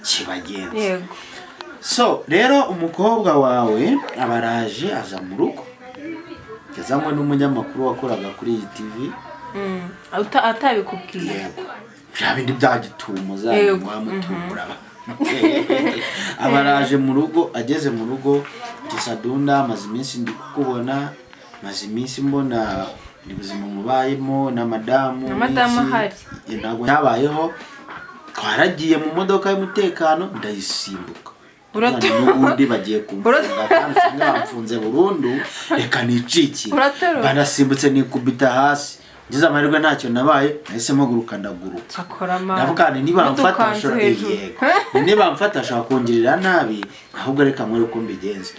kibagenza. Yego. So rero umukobwa wawe abaraje aza mu rugo yazanywe n'umunyamakuru wakoraga kuri iyi TV atabikubwiye. Yego bya bindi byagitumo zamutumbura abaraje mu rugo ageze mu rugo Kisadunda maze iminsi ndi kukubona maze iminsi mbona ni buzima mubayemo na madamu hari ntabwo nabayeho twaragiye mu modoka y'umutekano ndayisimbuka n'ubundi bagiye kumfunga kandi usanga bamfunze burundu reka niciki banasimbutse nikubita hasi ngize amahirwe ntacyo nabaye nahisemo guruka ndaguruka ndavuga niba bamfatasha niba bamfatasha bakongirira nabi ahubwo reka nkore uko mbigenze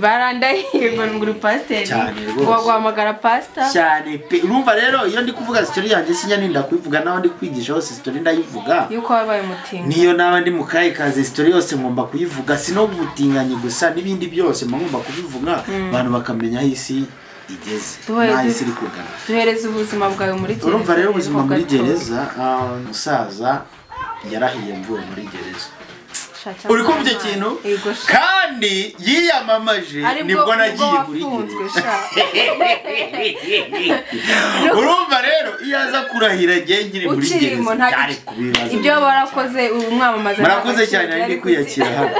barandahiye ngo pasiteri ngo guhamagara pastor cyane urumva rero iyo ndi kuvuga story yanjye sinya ninda kuyivuga naho ndi kwigisha hose story ndayivuga yuko wabaye mutinga niyo naba ndi mu kazi story yose ngomba kuyivuga sino gutinganye gusa nibindi byose ngomba kubivuga abantu bakamenya hisi igeze nahise iri kugana duhereza ubuzima bwawe muri gereza. Urumva rero ubuzima muri gereza musaza yarahiye mvuye muri gereza uri kumva icyo kintu kandi yiyamamaje nibwo nagiye muri gereza. Urumva rero iyo aza kurahira agiye nkiri muri gereza cyari kubibaza ibyo barakoze umwamamaza murakoze cyane ari kwiyakira hano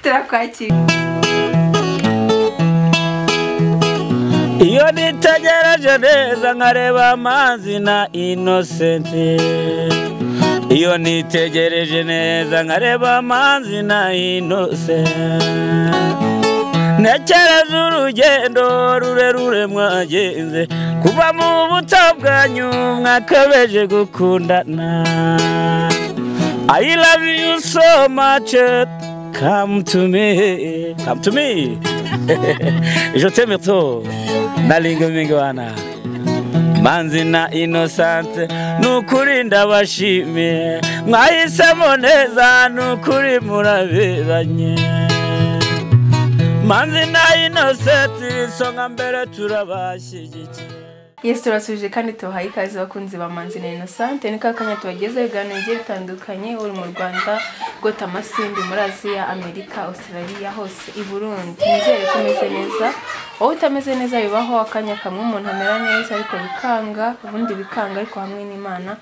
turakwakira. Iyo nitegereje neza nkareba amazi na Innocent Iyo nitegereje neza nkareba amazi na Innocent Ntekereza urugendo rurerure mwagenze kuva mu buto bwanyu mwakabeje gukundana I love you so much come to me Je t'aime trop nalinga mingwana Manzi na Innocent nukuri ndabashimiye mwahisemo neza nukuri muraberanye Manzi na Innocent isonga mbere turabashyigikiye. Yes, turasubije kandi tubahaye ikaze bakunzi ba Manzi na Innocent ni kakanya tubageze ibiganiro bigiye bitandukanye uri mu Rwanda gota Masindi muri Aziya Amerika Australia hose i Burundi nizere kumeze neza wowe utameze neza bibaho akanya kamwe umuntu amera neza ariko bikanga ubundi bikanga ariko hamwe n'Imana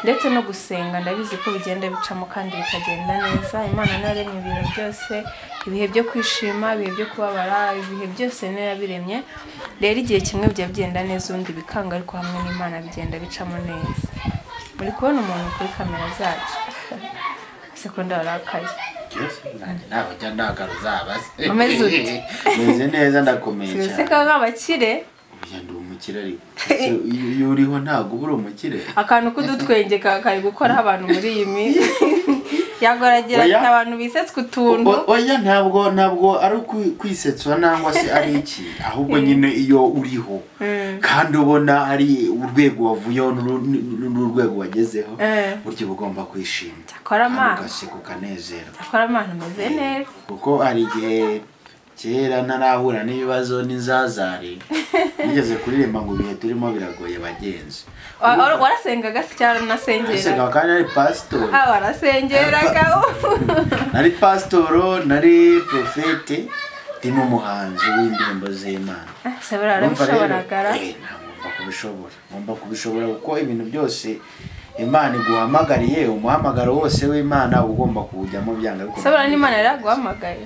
ndetse no gusenga ndabizi ko bigenda bicamo kandi bikagenda neza. Imana naremye ibintu byose ibihe byo kwishima ibihe byo kubabara ibihe byose niyo yabiremye rero igihe kimwe byagenda neza undi bikanga ariko hamwe n'Imana bigenda bicamo neza. Muri kubona umuntu kuri kamera zacu sekonda warakaye ntabwo jya ndagaruza abase ameze ute meze neza ndakomeye cyane seka nk'abakire uya ndi umukire ariko iyo uriho ntabwo ubura umukire akantu kudutwenge kari gukora abantu muri iyi minsi yagoragira abantu bisetswe utuntu oya ntabwo ari kwisetswa nangwa se ari iki ahubwo nyine iyo uriho kandi ubona ari urwego wavuyeho n'urwego wagezeho buryo bugomba kwishima ugaseka ukanezerwa akora amana ameze neza kuko ari igihe kera narahura n'ibibazo n'inzazari nigeze kuririmba ngo ibihe turimo biragoye bagenzi. Warasengaga se cyangwa nasengera? Nasengaga kandi ari pastor. Warasengeraga. Nari pastor, nari profete, ndi n'umuhanzi w'indirimbo z'Imana. Sabara arabishoboragara. Ngomba kubishobora kuko ibintu byose Imana iguhamagariye umuhamagaro wose w'Imana ugomba kuwujyamo byanga ariko. Sabara n'Imana yaraguhamagaye.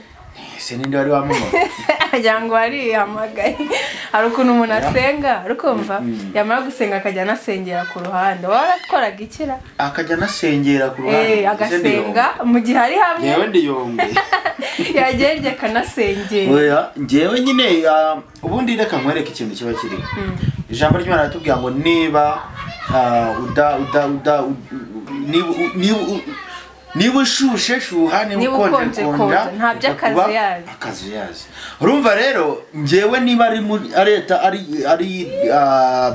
Se ninde wari wamumagaye? Ajyango ari hamagaye. Hari ukuntu umuntu asenga, urukumva yamara gusenga akajya nasengera ku ruhande. Warakoraga ikira? Akajya nasengera ku ruhande. Agasenga mu gihe ari hamwe. Yewe ndi yombe. Yagerye kanasengera. Oya, ngewe nyine ubundi reka nkwereka ikintu kiba kiri. Ijambo ry'Imana ratubwira ngo niba niba ushushe shuha niba ukonje konja ntabyo akazi yazi urumva rero ngewe niba ari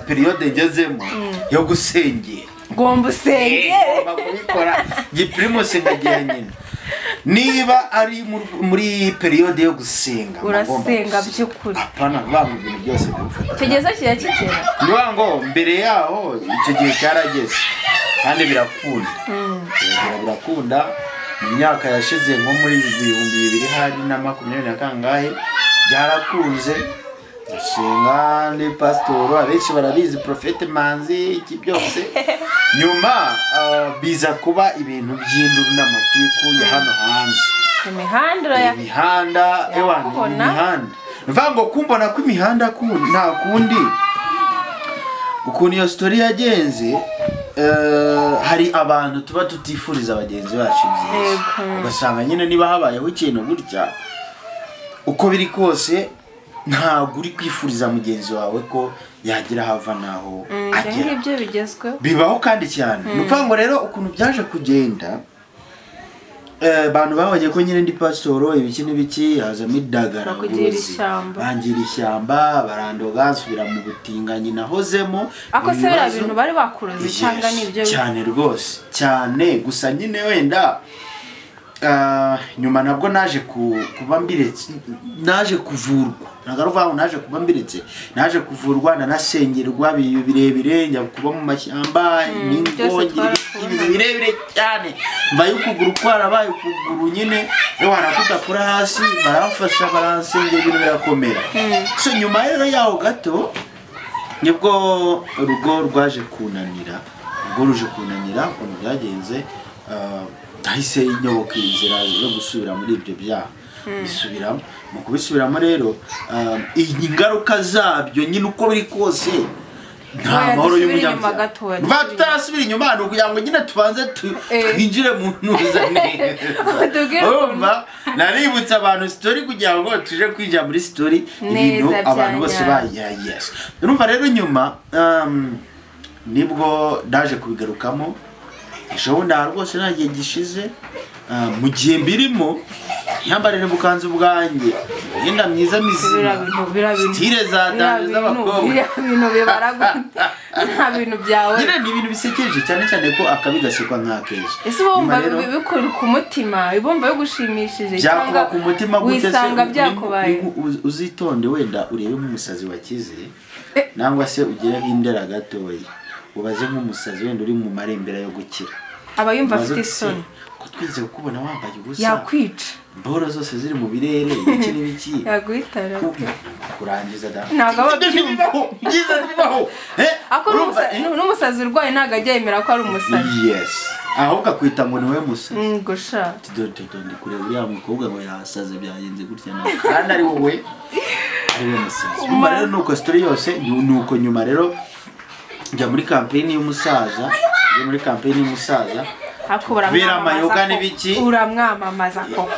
periode ngezemo yo gusengera ngomba usengere kubikora giprimus ngagiye nyine niba ari muri periode yo gusenga urasenga by'ukuri apana banga ibintu byose bifata kigeza kigera ngo mbere yaho icyo gihe cyarageze kandi birakunda birakunda mu myaka yashize nko muri 2020 hari na 20 kangahe byarakunze Senga ni pastor abenshi barabizi Prophet Manzi iki byose nyuma biza kuba ibintu by'induru n'amatiku ya hano hanze imihanda imihanda mvango kumbona ko imihanda nta kundi ukuntu iyo story yagenze hari abantu tuba tutifuriza abagenzi bacu byiza ugasanga nyine niba habayeho ikintu gutya uko biri kose ntabwo uri kwifuriza mugenzi wawe ko yagira hava naho agera ibyo bigezweho bibaho kandi cyane nuvuga ngo rero ukuntu byaje kugenda abantu babonye ko nyine ndi pastor ibiki n'ibiki hazamo idagara bangira ishyamba barandoga nsubira mu butinganyi nahozemo ako se bira bintu bari bakuroze cyangwa nibyo cyane rwose cyane gusa nyine wenda nyuma nabwo naje kuba mbiretse naje kuvurwa nagaruvaho naje kuba mbiretse naje kuvurwa nanasengerwa birebire njya kuba mu mashyamba n'ingogi birebire cyane mbaye ukuguru kwarabaye ukuguru nyine warakudakura hasi barafasha baransengera ibintu birakomera so nyuma rero yaho gato nibwo urugo rwaje kunanira ukuntu byagenze tahise inyoboka inzira yo gusubira muri ibyo byaha bisubiramo mu kubisubiramo rero ingaruka zabyo nyine uko biri kose nta mahoro y'umunyabyaha tutarasubira inyuma ni ukugira ngo nyine tubanze twinjire mu ntuzane urumva naributse abantu story kugira ngo tuje kwinjira muri story ibintu abantu bose bayayes urumva rero nyuma nibwo ndaje kubigarukamo ishobundi rwose nagiye gishize mu gihe mbirimo yambarire bukanzu bwanjye yenda myiza mizima stile za dance z'abakobwa ibintu bibaraga nta bintu byawe nyine ni ibintu bisekeje cyane cyane ko akabigasekwa nk'akeje ese bomba bikora ku mutima ibomba yo gushimishije cyangwa ku mutima gute wisanga byakubaye uzitonde wenda urebe nk'umusazi wakize nangwa se ugire indera gatoya ubaze nk'umusazi wenda uri mu marembera yo gukira aba yumva afite isoni ko twize kukubona wambaye ubusa yakwica mboro zose ziri mu birere iki n'ibiki yaguhitara kurangiza da ntabwo byiza bibaho n'umusazi urwaye ntabwo ajya yemera ko ari umusazi yes ahubwo akwita ngo niwe musazi gusha ndi kureba uriya mukobwa ngo yasaze byagenze gutya kandi ari wowe ariwe musazi nyuma rero nuko story yose nuko nyuma rero njya muri campaign y'umusaza bera amayoga n'ibiki uramwamamaza koko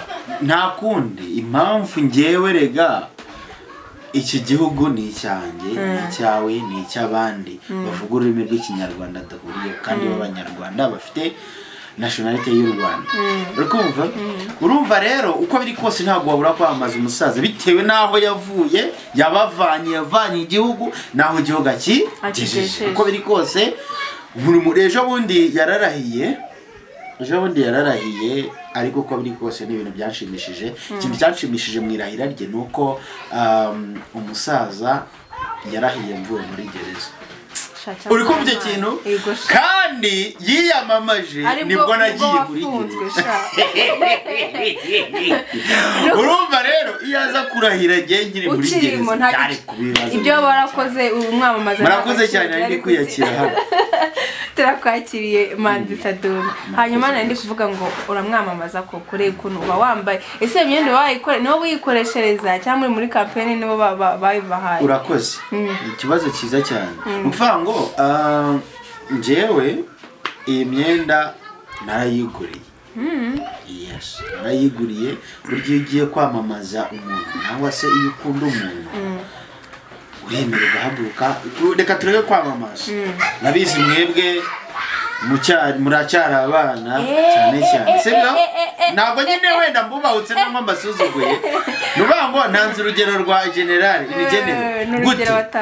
nta kundi impamvu ngewe rega iki gihugu ni icyanjye ni icyawe ni icy'abandi bavuga ururimi rw'ikinyarwanda dahuriye kandi b'abanyarwanda bafite nationality y'u Rwanda urumva rero uko biri kose ntabwo wabura kwamamaza umusaza bitewe naho yavanye igihugu naho igihugu akigejeje uko biri kose ejo bundi yararahiye ariko uko biri kose ni ibintu byanshimishije ikintu cyanshimishije mu irahira rye nuko umusaza yarahiye mvuye muri gereza uri kumva icyo kintu kandi yiyamamaje nibwo nagiye muri gereza urumva rero iyo aza kurahira ngengiri muri gereza byari kubibaza ibyo barakoze umwamamaza murakoze cyane ari kwiyakira hano turakwakiriye Manzi Saduni hanyuma nari kuvuga ngo uramwamamaza ko kure ukuntu uba wambaye ese imyenda wayikore niwo uyikoreshereza cyangwa muri campaign nibo bayibahaye urakoze ikibazo cyiza cyane uvuga ngo njyewe iyi myenda narayiguriye yes narayiguriye buryo ugiye kwamamaza umuntu cyangwa se iyo ukunda umuntu uremera ugahaguruka reka turebe kwamamaza nabizi mwebwe muracyari abana cyane sibyo ntabwo nyine wenda mbubahutse n'amwe mbasuzuguye nuvuga ngo ntanze urugero rwa generali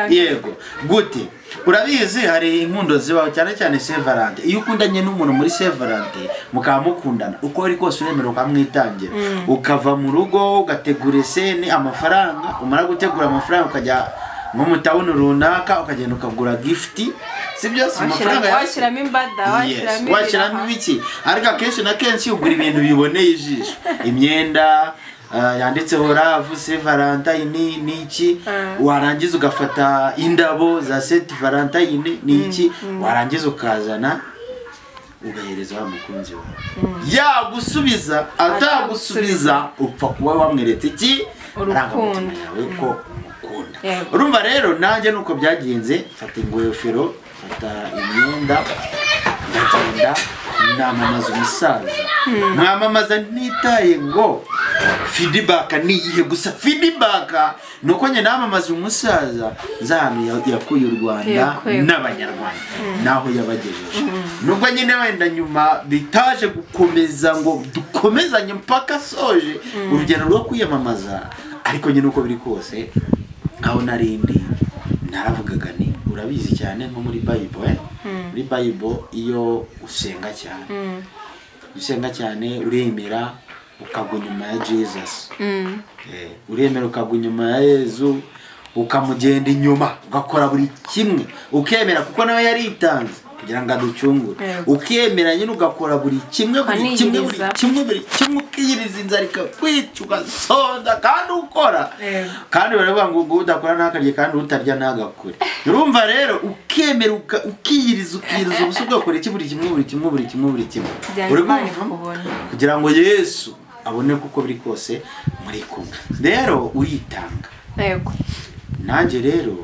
yego gute urabizi hari inkundo zibaho cyane cyane Saint Valentin iyo ukundanye n'umuntu muri Saint Valentin mukaba mukundana uko ari kose uremera ukamwitangira ukava mu rugo ugategura eseni amafaranga umara gutegura amafaranga ukajya nko mu town runaka ukagenda ukagura gift si byose amafaranga washyiramo imbada washyiramo ibiki ariko akenshi na kenshi ugura ibintu biboneye ijisho imyenda yanditseho Love Saint Valentine niki warangiza ugafata indabo za Saint Valentine niki warangiza ukazana ugahereza wa mukunzi wawe yagusubiza atagusubiza upfa kuba wamweretse iki urukundo yawe ko umukunda urumva rero nanjye nuko byagenze fata ingofero fata imyenda ndagenda namamaza umusaza mwamamaza nitaye ngo feedback ni iyihe gusa feedback nuko nyine namamaza umusaza zano yakuye u Rwanda n'abanyarwanda naho yabagejeje nubwo nyine wenda nyuma bitaje gukomeza ngo dukomezanye mpaka soje urugendo rwo kwiyamamaza ariko nyine uko biri kose aho narindi naravugaga ni urabizi cyane nko muri Bible muri Bible iyo usenga cyane uremera ukagwa nyuma ya Jesus uremera ukagwa nyuma ya Yezu ukamugenda inyuma ugakora buri kimwe ukemera kuko nawe yaritanze kugira ngo aducungure ukemera nyine ugakora buri kimwe ukiyiriza inzara ikakwica ugasonza kandi ukora kandi baravuga ngo udakora ntakarye kandi utarya ntagakure urumva rero ukemera ukiyiriza ubusa ugakora iki buri kimwe kugira ngo Yesu abone kuko biri kose muri kumwe rero uritanga nanjye rero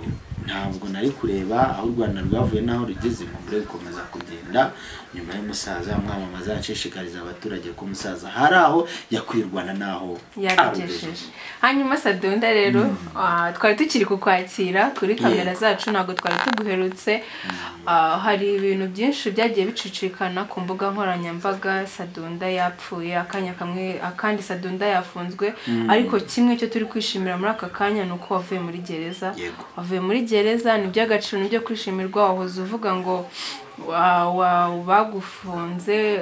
ntabwo nari kureba aho u Rwanda rwavuye naho rugeze mu mbere gukomeza kugenda nyuma y'umusaza mwamamaza nshishikariza abaturage ko umusaza hari aho yakwirwana naho yagejeje hanyuma Sadunda rero twari tukiri kukwakira kuri kamera zacu ntabwo twari tuguherutse hari ibintu byinshi byagiye bicicikana ku mbuga nkoranyambaga Sadunda yapfuye akanya kamwe akandi Sadunda yafunzwe ariko kimwe cyo turi kwishimira muri aka kanya nuko wavuye muri gereza ni by'agaciro n'ibyo kwishimirwa wahoze uvuga ngo bagufunze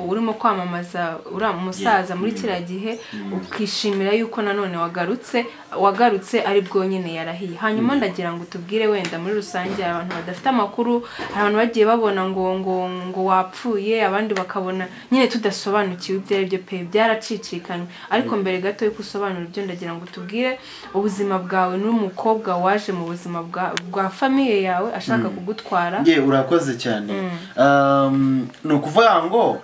urimo kwamamaza uriya musaza muri kiriya gihe ukishimira yuko nanone wagarutse ari bwo nyine yarahiye hanyuma ndagira ngo tubwire wenda muri rusange abantu badafite amakuru abantu bagiye babona ngo wapfuye abandi bakabona nyine tudasobanukiwe ibyo ari byo pe byaracicikanye ariko mbere gato yuko usobanura ibyo ndagira ngo tubwire ubuzima bwawe n'umukobwa waje mu buzima bwa famiye yawe ashaka kugutwara urakoze cyane ni ukuvuga ngo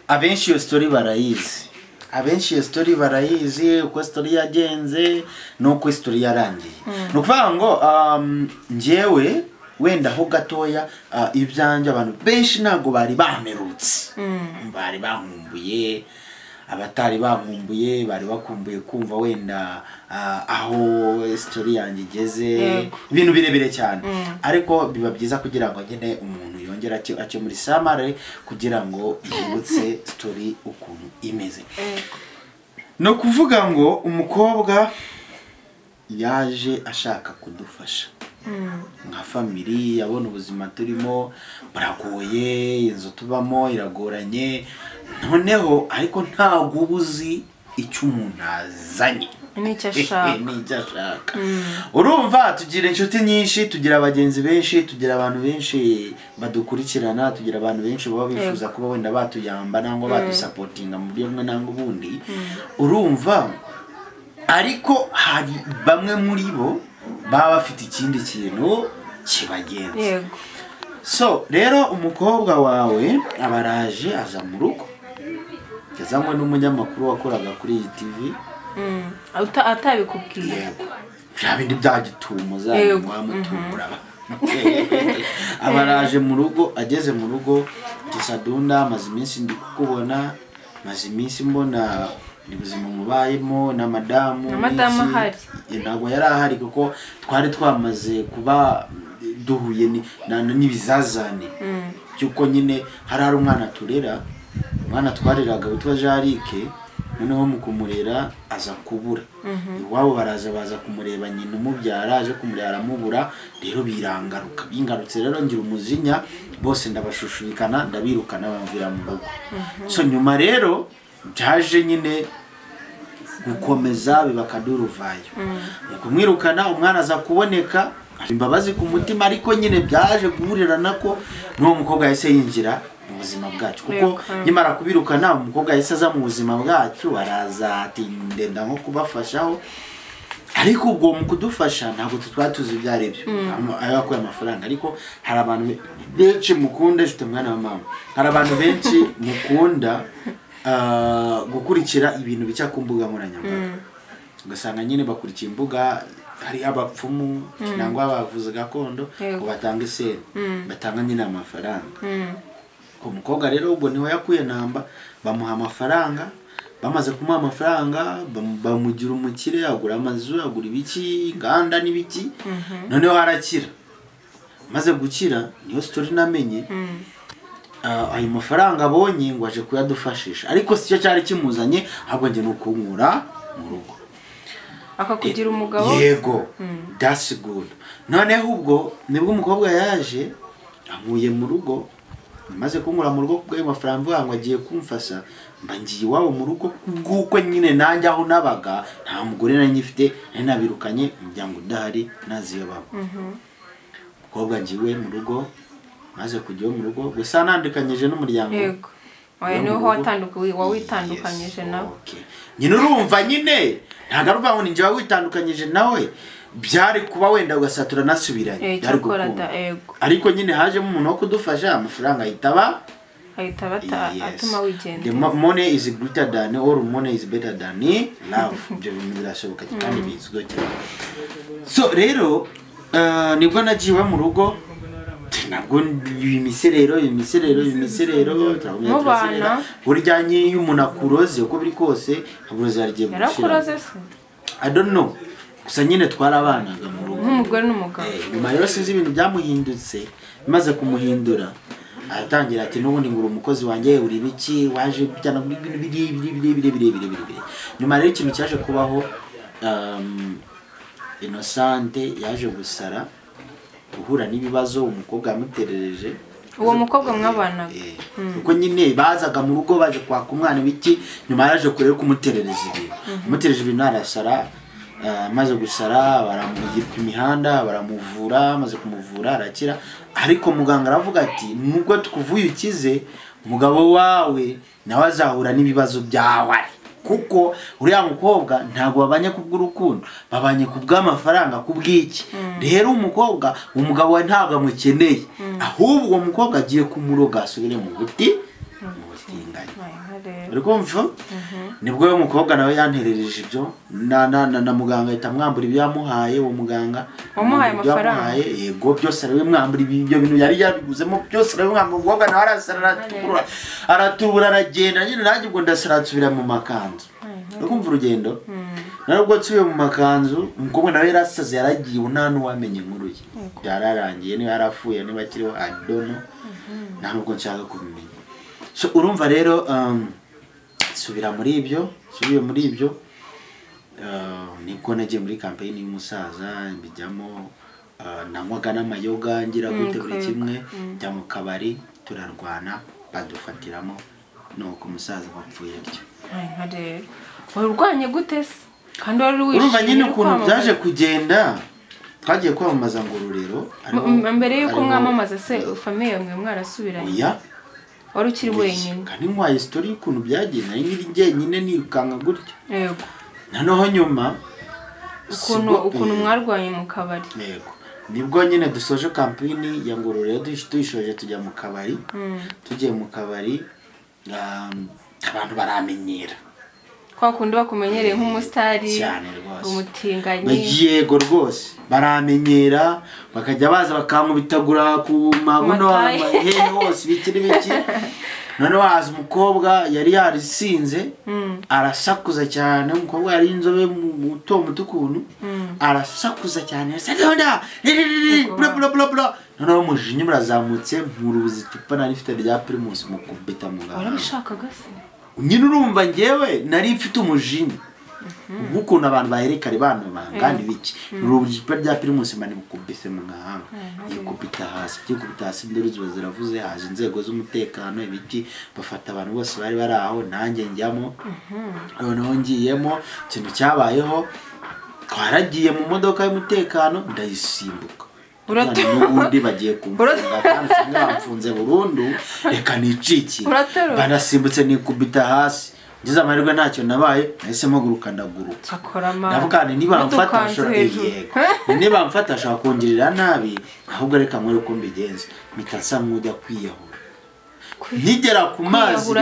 abenshi iyo story barayizi uko story yagenze nuko story yarangiye ni ukuvuga ngo njyewe wenda ho gatoya ibyanjye abantu benshi ntabwo bari bamerutse bari bankumbuye abatari bankumbuye bari bakumbuye kumva wenda aho story yanjye igeze ibintu birebire cyane ariko biba byiza kugira ngo nyine umuntu yongera ace muri samare kugira ngo yibutse story ukuntu imeze no kuvuga ngo umukobwa yaje ashaka kudufasha nka family yabona ubuzima turimo buragoye inzu tubamo iragoranye noneho ariko ntago ubuzi icyo umuntu azanye n'icyo ashaka urumva tugira inshuti nyinshi tugira abagenzi benshi tugira abantu benshi badukurikirana tugira abantu benshi baba bifuza kuba wenda batuyamba nangwa badusapotinga mu buryo bumwe nangwa ubundi urumva ariko hari bamwe muri bo baba bafite ikindi kintu kibagenza so rero umukobwa wawe abaraje aza mu rugo yazanywe n'umunyamakuru wakoraga kuri iyi TV atabikubwiye bya bindi bya gitumo zamutumura abaraje mu rugo ageze mu rugo Sadunda amaze iminsi ndi kukubona maze iminsi mbona ni buzima mubayemo na madamu ahari ntabwo yari ahari kuko twari twamaze kuba duhuye n'ibizazane byuko nyine hari umwana turera umwana twareraga witwa Jarike noneho mu kumurera aza kubura iwabo baraza baza kumureba nyina umubyara aje kumurera aramubura rero bingarutse rero ngira umuzinya bose ndabashushubikana ndabirukana bamvira mu rugo so nyuma rero byaje nyine gukomeza bibakaduruvayo kumwirukana umwana aza kuboneka imbabazi ku mutima ariko nyine byaje guhurirana ko n'uwo mukobwa yahise yinjira mu buzima bwacu kuko nyamara kubirukana umukobwa yahise aza mu buzima bwacu araza ati ndenda nko kubafashaho ariko ubwo mu kudufasha ntabwo twari tuzi ibyo ari byo ayo yakuye amafaranga ariko hari abantu benshi mukunda jute mwana wa mama hari abantu benshi mukunda gukurikira ibintu bica ku mbuga nkoranyambaga ugasanga nyine bakurikiye imbuga hari abapfumu cyangwa abavuzi gakondo ngo batanga iseri batanga nyine amafaranga umukobwa rero ubwo niho yakuye namba bamuha amafaranga bamaze kumuha amafaranga bamugira umukire agura amazu agura ibiki inganda n'ibiki noneho arakira maze gukira niyo story namenye ayo mafaranga abonye ngo aje kuyadufashisha ariko sicyo cyari kimuzanye ahubwo nge nukunkura mu rugo akakugira umugabo yego that's good noneho ubwo nibwo umukobwa yaje amuye mu rugo maze kunkura mu rugo kubwo amafaranga ngo agiye kumfasha mbangiye iwabo mu rugo kuko nyine nanjye aho nabaga nta mugore nari nyifite nari nabirukanye umuryango udahari naziyo baba umukobwa ngiwe mu rugo maze kujyayo mu rugo gusa nandikanyije n'umuryango yego wawe niho wawitandukanyije nawe nyine urumva nyine ntabwo ari uvuga ngo ninjye wawitandukanyije nawe byari kuba wenda ugasatura nasubiranye byari gukunda ariko nyine hajemo umuntu wo kudufasha amafaranga ahita atuma wigenda the money is greater than or money is better than love ibyo bintu birashoboka kandi bizwi cyane so rero nibwo nagiwe mu rugo nabwo imiserero mubana burya iyo umuntu akuroze uko biri kose aburoze yarigiye gushira se I don't know gusa nyine twarabanaga mu rugo nk'umugore n'umugabo nyuma rero sinzi ibintu byamuhindutse bimaze kumuhindura aratangira ati n'ubundi ngura umukozi wanjye uri biki waje kujyana muri ibintu bire nyuma rero ikintu cyaje kubaho Innocente yaje gusara guhura n'ibibazo umukobwa yamuterereje uwo mukobwa mwabanaga uko nyine bazaga mu rugo baje kwaka umwana ibiki nyuma yaje kureba kumuterereza ibintu umuterereje ibintu arasara maze gusara baramugira imihanda baramuvura maze kumuvura arakira ariko muganga aravuga ati nubwo tukuvuye ukize umugabo wawe nawe azahura n'ibibazo byawe kuko uriya mukobwa ntabwo babanye kubw'urukundo babanye kubw'amafaranga kubw'iki rero umukobwa umugabo we ntabwo amukeneye ahubwo uwo mukobwa agiye kumuroga asubire mu buti mu butinganye uri kumva nibwo uwo mukobwa nawe yanterereje ibyo na muganga ahita amwambura ibyo yamuhaye uwo muganga wamuhaye amafaranga yego byose arabimwambura ibyo bintu yari yabiguzemo byose arabimwambura umukobwa nawe arasara aratubura aragenda nyine nanjye ubwo ndasara nsubira mu makanzu uri kumva urugendo nubwo nsubiye mu makanzu umukobwa nawe yarasaze yaragiye nta n'uwamenye inkuru ye byararangiye niba yarapfuye niba akiriho adono nta nubwo nshaka kubimenya so urumva rero subiye muri ibyo nibwo nagiye muri campaign y'umusaza mbijyamo nanywaga n'amayoga ngira gute buri kimwe njya mu kabari turarwana badufatiramo nuko umusaza bapfuye bityo urwanye gute se kandi wari wishimye urumva nyine ukuntu byaje kugenda twagiye kwamamaza Ngororero mbere yuko mwamamaza se famille mwe mwarasubiranye oya wari ukiri wenyine kandi nkwaye story y'ukuntu byagenda nyiri njyenyine nirukanka gutyo yego noneho nyuma ukuntu mwarwanye mu kabari yego nibwo nyine dusoje campaign ya Ngororero tuyishoje tujya mu kabari tugiye mu kabari abantu baramenyera kwa kundi bakumenyereye nk'umusitari umutinganyi yego rwose baramenyera bakajya baza bakankubitagura ku mabuno amahehe hose bikiri biki noneho haza umukobwa yari yarisinze arasakuza cyane umukobwa yari inzobe muto ukuntu arasakuza cyane noneho umujinya murazamutse murubuzi icupa nari mfite rya Primus mukubita mu gahanga warabishakaga se nyine urumva ngewe nari mfite umujinya ukuntu abantu baherekare bano bangana ibiki urubuzi icupa rya Primus mani mukubise mu gahanga yikubita hasi induru ziba ziravuze haje inzego z'umutekano ibiki bafata abantu bose bari bari aho nanjye njyamo noneho ngiyemo ikintu cyabayeho twaragiye mu modoka y'umutekano ndayisimbuka n'ubundi bagiye kumfunga kandi usanga bamfunze burundu reka niciki banasimbutse nikubita hasi ngize amahirwe ntacyo nabaye nahisemo guruka ndaguruka ndavuga niba mfata ashaka kongirira nabi ahubwo reka mwere uko mbigenze mitasa nkujya kwiyahura nigera ku mazi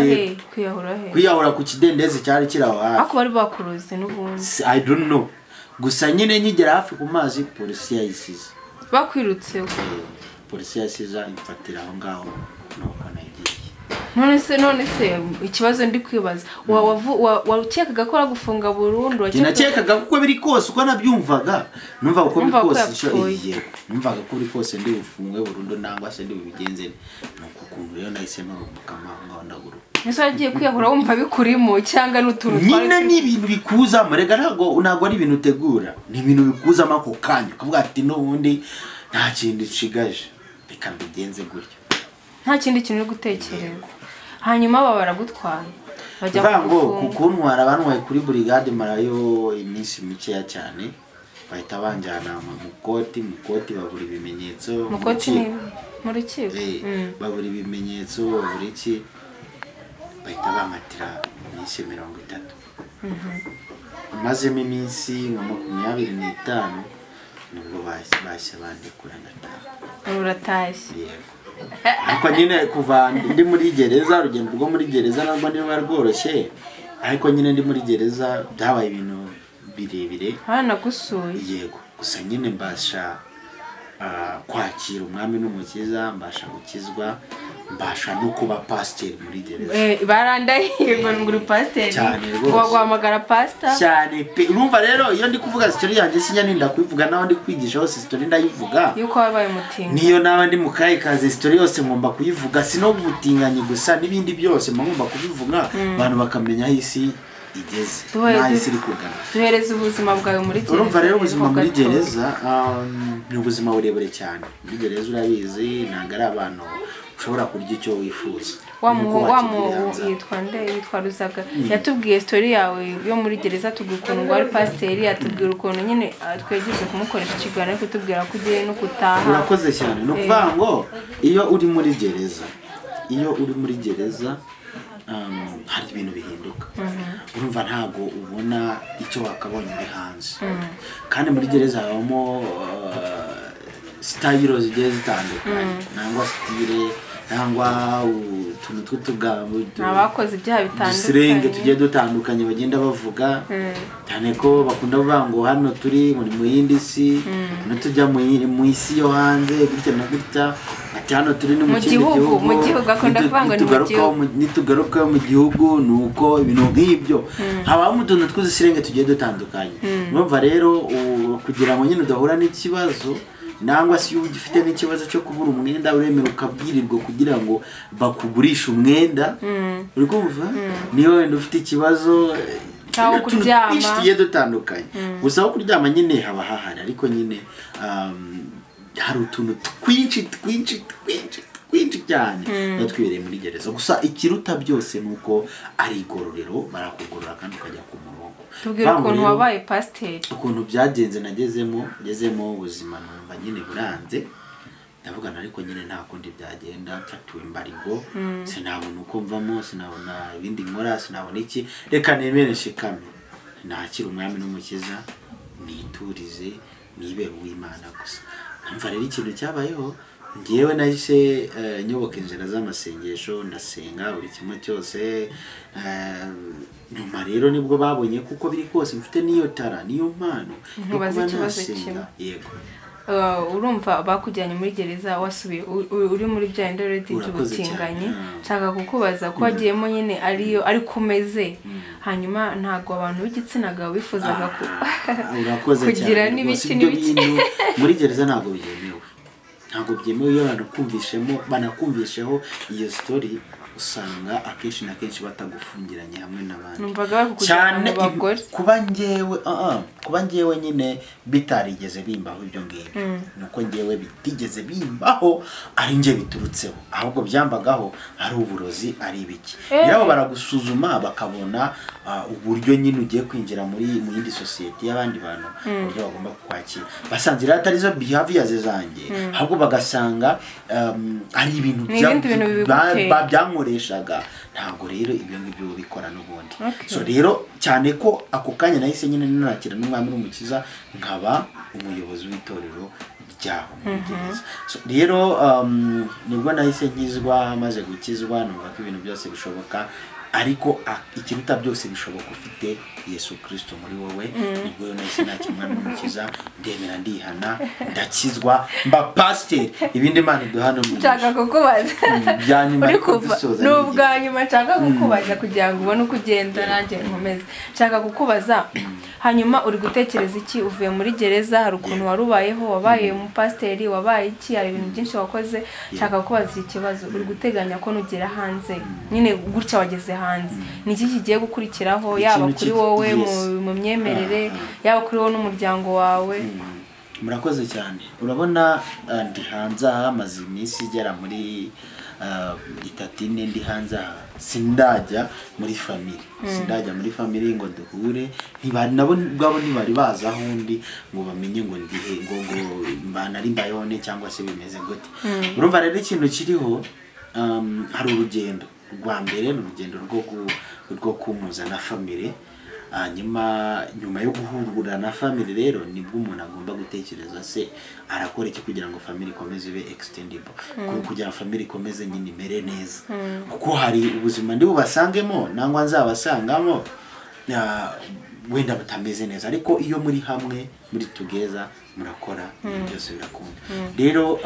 kwiyahura ku kidendezi cyari kiraho hafi ako bari bakuruze n'ubundi I don't know gusa nyine nigera hafi ku mazi polisi yayisize bakwirutse polisi yasize imfatira aho ngaho nuko nagiye none se ikibazo ndi kwibaza wakekaga ko aragufunga burundu nakekaga kuko biri kose uko nabyumvaga numvaga ko biri kose numvaga ko biri kose ndi bufungwe burundu nangwa se ndi bubigenze nuko kuntu rero nahisemo gukama ngaho ndaguru ese wagiye kwiyahura wumva bikurimo cyangwa n'utuntu nyine ni ibintu bikuza marega ntago ari ibintu utegura ni ibintu bikuza amako kanya ukavuga ati n'ubundi nta kindi nshigaje reka mbigenze gutyo nta kindi kintu uri gutekereza hanyuma baba baragutwara bajya kugufunga kuntwara abantu kuri brigade marayo iminsi mikeya cyane bahita banjyana mu koti babura ibimenyetso mu koti mu rukiko babura ibimenyetso babura iki bahita bamatira iminsi 30 mazemo iminsi nka 25 nubwo bahise bandekura ndataha uratashye ariko nyine kuva ndi muri gereza urugendo rwo muri gereza nabwo niba rworoshye ariko nyine ndi muri gereza byabaye ibintu birebire hanagusuye yego gusa nyine mbasha kwakira umwami n'umukiza mbasha gukizwa mbasha no kuba pastor muri gereza barandahiye ngo nguru pastor waguhamagara pastor cyane pe urumva rero iyo ndi kuvuga story yanjye sinya ninda kubivuga naho ndi kwigisha hose story ndayivuga yuko wabaye mutinga niyo naba ndi mukaye kaze story yose ngomba kuyivuga sino gutinganye gusa nibindi byose ngomba kubivuga abantu bakamenya isi igeze nahise iri kugana duhereza ubuzima bwawe muri gereza urumva rero ubuzima muri gereza ni ubuzima burebure cyane muri gereza urabizi ntago ari abantu ushobora kurya icyo wifuza yitwa Ruzaga yatubwiye story yawe yo muri gereza tubwira ukuntu wari pasiteri yatubwira ukuntu nyine twegeze kumukoresha ikiganiro ariko tubwira ko ugiye no gutaha urakoze cyane no kuvuga ngo iyo uri muri gereza hari ibintu bihinduka urumva ntago ubona icyo wakabonye uri hanze kandi muri gereza habamo style zigiye zitandukanye nangwa style nangwa utuntu tw'utugambo abakoze ibyaha bitandukanye dusirenge tugiye dutandukanye bagenda bavuga cyane ko bakunda kuvuga ngo hano turi muri mu yindi si no tujya mu isi yo hanze bityo na gutya ati hano turi no mu gihugu akunda kuvuga ngo nitugaruka mu gihugu nuko ibintu nk'ibyo habamo utuntu tw'udusirenge tugiye dutandukanye urumva rero kugira ngo nyine udahura n'ikibazo nangwa si ugifite n'ikibazo cyo kubura umwenda uremera ukabwirirwa kugira ngo bakugurisha umwenda uri kumva niyo wenda ufite ikibazo cyawo kuryama tugiye dutandukanye gusa aho kuryama nyine haba hahari ariko nyine hari utuntu twinshi cyane natwibereye muri gereza gusa ikiruta byose nuko ari igororero barakugorora kandi ukajya ku murongo tubwira ukuntu wabaye pasiteri ukuntu byagenze ngezemo ubuzima numva nyine buranze ndavugana ariko nyine nta kundi byagenda mfatiwe imbarigo sinabona uko mvamo sinabona ibindi nkora sinabona iki reka nemere nshikame nakira umwami n'umukiza niturize nibere uw'Imana gusa numva rero ikintu cyabayeho ngewe nahise nyoboka inzira z'amasengesho ndasenga buri kimwe cyose nyuma rero nibwo babonye kuko biri kose mfite niyo tara niyo mpano nkubaza ikibazo kimwe yego urumva bakujyanye muri gereza wasubiye uri muri bya indoreti by'ubutinganyi nshaka kukubaza ko wagiyemo nyine ari kumeze hanyuma ntago abantu b'igitsina gabo bifuzaga kugira n'ibiki muri gereza ntago byemewe iyo banakumvisheho iyo story usanga akenshi na kenshi batagufungiranye hamwe n'abandi numvaga bakujyana mu bagore kuba ngewe kuba ngewe nyine bitarigeze bimbaho ibyo ngibyo nuko ngewe bitigeze bimbaho ari nge biturutseho ahubwo byambagaho ari uburozi ari ibiki rero baragusuzuma bakabona uburyo nyine ugiye kwinjira mu yindi society y'abandi bantu uburyo bagomba kukwakira basanze rero atari zo behaviors zanjye ahubwo bagasanga ari ibintu byankoreshaga ntabwo rero ibyo ngibyo bikora n'ubundi so rero cyane ko ako kanya nahise nyine nanakira n'umwami n'umukiza nkaba umuyobozi w'itorero ryaho muri gereza so rero nibwo nahise nkizwa maze gukizwa numva ko ibintu byose bishoboka ariko ikiruta byose bishoboka ufite Yesu Kristo muri wowe nibwo nahise nakimwa n'umukiza ndemera ndihana ndakizwa mba pastor ibindi Imana duhana mu nshaka kukubaza uri kuva n'ubwa nyuma nshaka kukubaza kugira ngo ubone uko ugenda nanjye nkomeze nshaka kukubaza hanyuma uri gutekereza iki uvuye muri gereza hari ukuntu warubayeho wabaye umupasiteri wabaye iki hari ibintu byinshi wakoze nshaka kukubaza iki kibazo uri guteganya ko nugera hanze nyine gutya wageze hanze ni iki kigiye gukurikiraho yaba kuri wowe mu myemerere yaba kuri wowe n'umuryango wawe murakoze cyane urabona ndi hanze hamaze iminsi igera muri itatine ndi hanze sindajya muri family ngo duhure nabo ntibari baza aho undi ngo bamenye ngo ndihe ngo mbana ari mbayone cyangwa se bimeze gute urumva rero ikintu kiriho hari urugendo rwa mbere n'urugendo rwo kumuza na family nyuma yo guhurura na family rero nibwo umuntu agomba gutekereza se arakora iki kugira ngo family ikomeze ibe extendable kugira family ikomeze nyine imere neza kuko hari ubuzima ndi bubasangemo nangwa nzabasangamo wenda butameze neza ariko iyo muri hamwe muri together murakora byose birakunda rero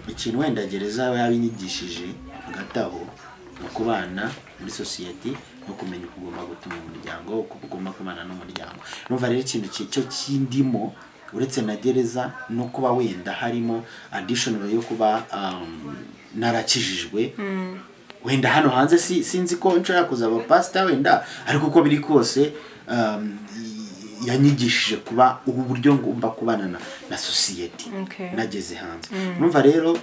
ikintu wenda gereza yabinyigishije gataho kubana muri society no kumenya kugomba gutuma umuryango kugomba kubana n'umuryango numva rero ikintu cyo kindimo uretse na gereza no kuba wenda harimo additional yo kuba narakijijwe wenda hano hanze sinzi ko nshaka kuzaba pastor wenda ariko uko biri kose yanyigishije kuba ubu buryo ngomba kubana na society nageze hanze numva rero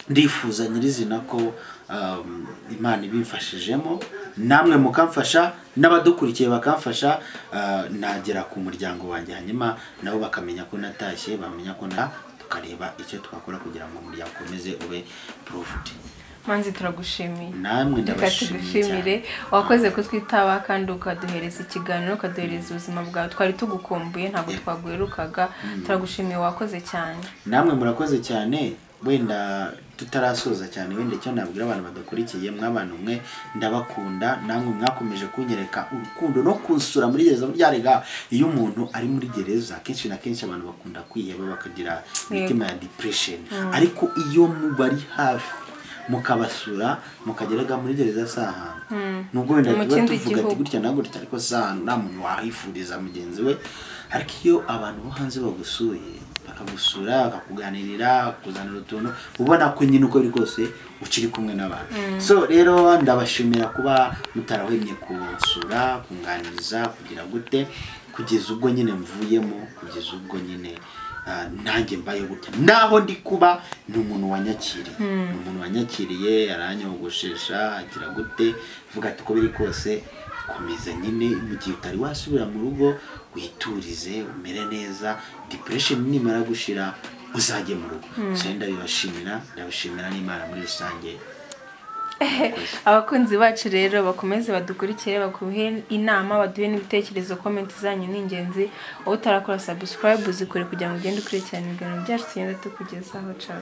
ndifuza nyirizina ko Imana ibimfashijemo namwe mukamfasha n'abadukurikiye bakamfasha nagera ku muryango wanjye hanyuma nabo bakamenya ko natashye bamenya ko tukareba icyo twakora kugira ngo umuryango ukomeze ube proved Manzi turagushimiye namwe ndabashimire wakoze ko twitaba kandi ukaduhereza ikiganiro ukaduhereza ubuzima bwawe twari tugukumbuye ntabwo twaguherukaga turagushimiye wakoze cyane namwe murakoze cyane wenda tutarasoza cyane wenda cyo nabwira abantu badakurikiye mw'abantu mwe ndabakunda namwe mwakomeje kunyereka urukundo no kunsura muri gereza byarega iyo umuntu ari muri gereza kenshi na kenshi abantu bakunda kwiheba bakagira imitima ya depression ariko iyo mubari hafi mukabasura mukagerega muri gereza saha nubwo wenda tuvuga ati gutya nagutya ariko saha nta muntu wahifuriza mugenzi we ariko iyo abantu bo hanze bagusuye bakagusura bakakuganirira kuzanira utuntu ubona ko nyine uko biri kose ukiri kumwe n'abantu so rero ndabashimira kuba mutarahwemye kunsura kunganiriza kugira gute kugeza ubwo nyine mvuyemo kugeza ubwo nyine nanjye mbaye gutya naho ndi kuba ni umuntu wanyakiriye aranyogoshesha agira gute vuga ati uko biri kose komeza nyine mu gihe utari wasubira mu rugo witurize umere neza depression nimara gushira uzajye mu rugo ndabishimira n'Imana muri rusange abakunzi bacu rero bakomeze badukurikire bakuhe inama baduhe n'ibitekerezo comment zanyu ni ingenzi aho utarakora subscribe uzikore kugira ngo ugende ukurikirana ibiganiro byacu tugenda tukugezaho ciao